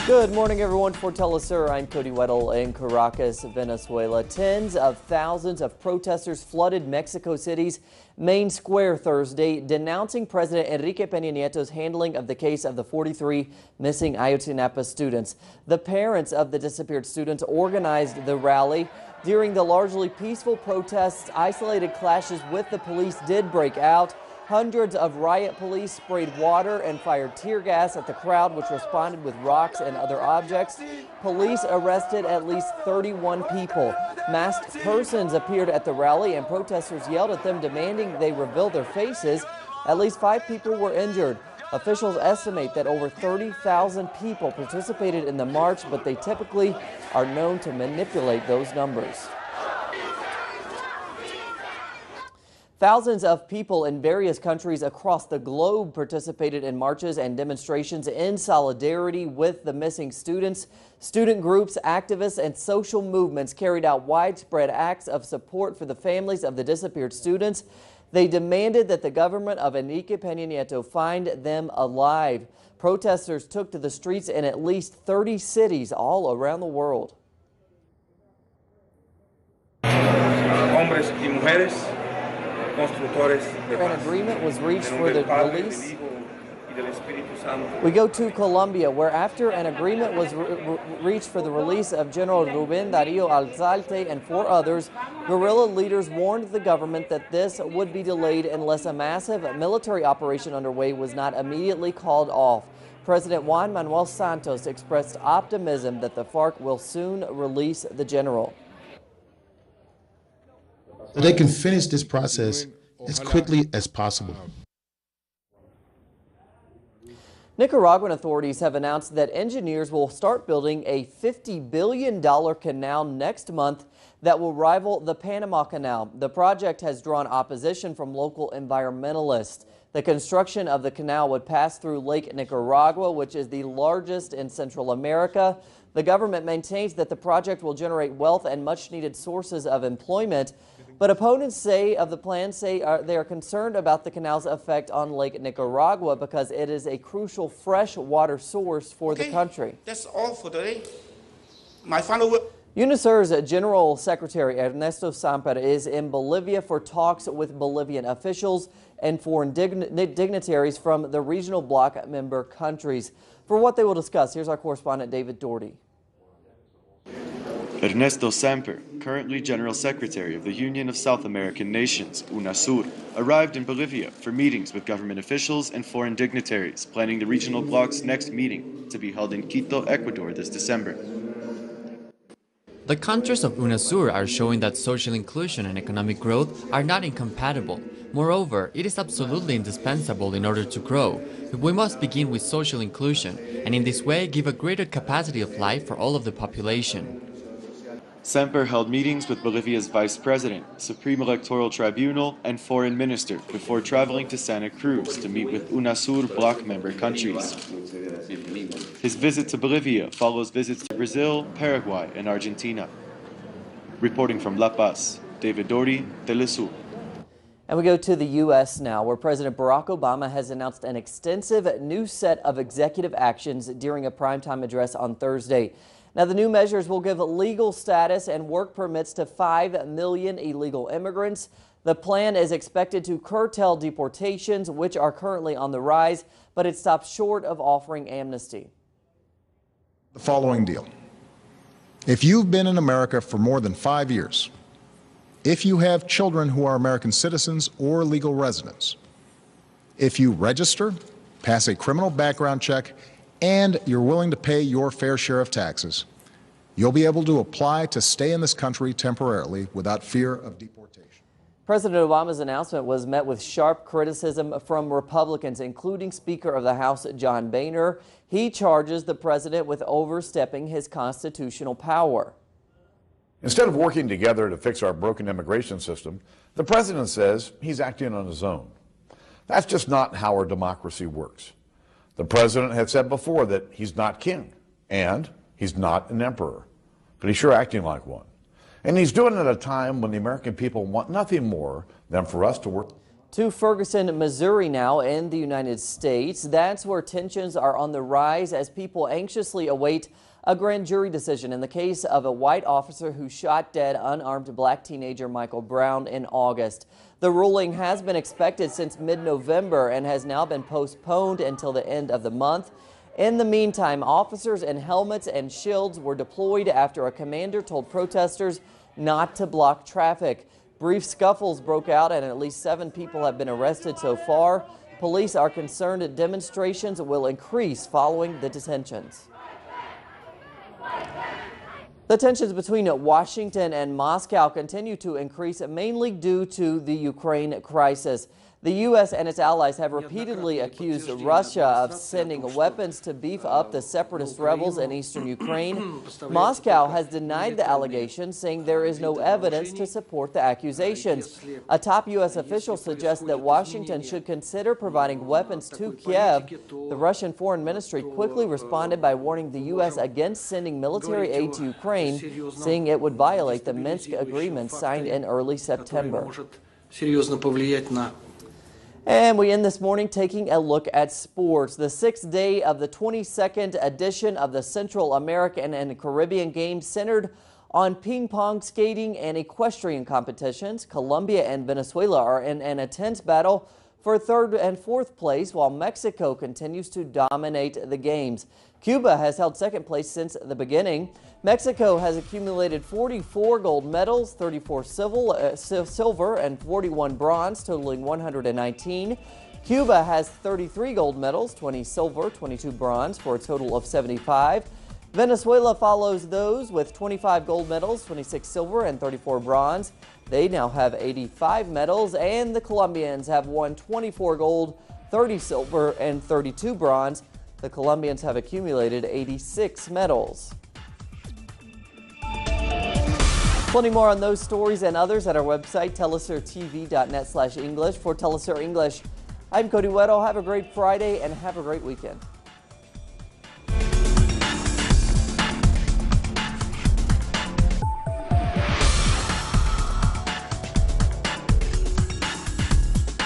Good morning, everyone. For Telesur, I'm Cody Weddle in Caracas, Venezuela. Tens of thousands of protesters flooded Mexico City's main square Thursday, denouncing President Enrique Peña Nieto's handling of the case of the 43 missing Ayotzinapa students. The parents of the disappeared students organized the rally. During the largely peaceful protests, isolated clashes with the police did break out. Hundreds of riot police sprayed water and fired tear gas at the crowd, which responded with rocks and other objects. Police arrested at least 31 people. Masked persons appeared at the rally, and protesters yelled at them, demanding they reveal their faces. At least 5 people were injured. Officials estimate that over 30,000 people participated in the march, but they typically are known to manipulate those numbers. Thousands of people in various countries across the globe participated in marches and demonstrations in solidarity with the missing students. Student groups, activists, and social movements carried out widespread acts of support for the families of the disappeared students. They demanded that the government of Enrique Peña Nieto find them alive. Protesters took to the streets in at least 30 cities all around the world. Hombres y mujeres. An agreement was reached for the release. We go to Colombia, where after an agreement was reached for the release of General Rubén Darío Alzate and 4 others, guerrilla leaders warned the government that this would be delayed unless a massive military operation underway was not immediately called off. President Juan Manuel Santos expressed optimism that the FARC will soon release the general. So they can finish this process as quickly as possible. Nicaraguan authorities have announced that engineers will start building a $50 billion canal next month that will rival the Panama Canal. The project has drawn opposition from local environmentalists. The construction of the canal would pass through Lake Nicaragua, which is the largest in Central America. The government maintains that the project will generate wealth and much-needed sources of employment. But opponents of the plan say they are concerned about the canal's effect on Lake Nicaragua because it is a crucial fresh water source for the country. That's all for today. My final word. UNASUR's General Secretary Ernesto Samper is in Bolivia for talks with Bolivian officials and foreign dignitaries from the regional bloc member countries. For what they will discuss, here's our correspondent David Doherty. Ernesto Samper, currently General Secretary of the Union of South American Nations, UNASUR, arrived in Bolivia for meetings with government officials and foreign dignitaries, planning the regional bloc's next meeting to be held in Quito, Ecuador this December. The countries of UNASUR are showing that social inclusion and economic growth are not incompatible. Moreover, it is absolutely indispensable in order to grow. We must begin with social inclusion and in this way give a greater capacity of life for all of the population. Samper held meetings with Bolivia's Vice President, Supreme Electoral Tribunal, and Foreign Minister before traveling to Santa Cruz to meet with UNASUR bloc member countries. His visit to Bolivia follows visits to Brazil, Paraguay, and Argentina. Reporting from La Paz, David Doherty, Telesur. And we go to the U.S. now, where President Barack Obama has announced an extensive new set of executive actions during a primetime address on Thursday. Now, the new measures will give legal status and work permits to 5 million illegal immigrants. The plan is expected to curtail deportations, which are currently on the rise, but it stops short of offering amnesty. The following deal. If you've been in America for more than 5 years, if you have children who are American citizens or legal residents, if you register, pass a criminal background check, and you're willing to pay your fair share of taxes, you'll be able to apply to stay in this country temporarily without fear of deportation. President Obama's announcement was met with sharp criticism from Republicans, including Speaker of the House John Boehner. He charges the president with overstepping his constitutional power. Instead of working together to fix our broken immigration system, the president says he's acting on his own. That's just not how our democracy works. The president had said before that he's not king and he's not an emperor, but he's sure acting like one. And he's doing it at a time when the American people want nothing more than for us to work. To Ferguson, Missouri now in the United States. That's where tensions are on the rise as people anxiously await a grand jury decision in the case of a white officer who shot dead unarmed black teenager Michael Brown in August. The ruling has been expected since mid-November and has now been postponed until the end of the month. In the meantime, officers in helmets and shields were deployed after a commander told protesters not to block traffic. Brief scuffles broke out and at least 7 people have been arrested so far. Police are concerned that demonstrations will increase following the detentions. The tensions between Washington and Moscow continue to increase, mainly due to the Ukraine crisis. The U.S. and its allies have repeatedly accused Russia of sending weapons to beef up the separatist rebels in eastern Ukraine. Moscow has denied the allegations, saying there is no evidence to support the accusations. A top U.S. official suggests that Washington should consider providing weapons to Kiev. The Russian Foreign Ministry quickly responded by warning the U.S. against sending military aid to Ukraine, saying it would violate the Minsk agreement signed in early September. And we end this morning taking a look at sports. The 6th day of the 22nd edition of the Central American and Caribbean Games centered on ping pong, skating, and equestrian competitions. Colombia and Venezuela are in an intense battle for 3rd and 4th place, while Mexico continues to dominate the games. Cuba has held 2nd place since the beginning. Mexico has accumulated 44 gold medals, 34 silver and 41 bronze, totaling 119. Cuba has 33 gold medals, 20 silver, 22 bronze, for a total of 75. Venezuela follows those with 25 gold medals, 26 silver and 34 bronze. They now have 85 medals, and the Colombians have won 24 gold, 30 silver and 32 bronze. The Colombians have accumulated 86 medals. Plenty more on those stories and others at our website, telesurtv.net/English. For Telesur English, I'm Cody Weddle. Have a great Friday and have a great weekend.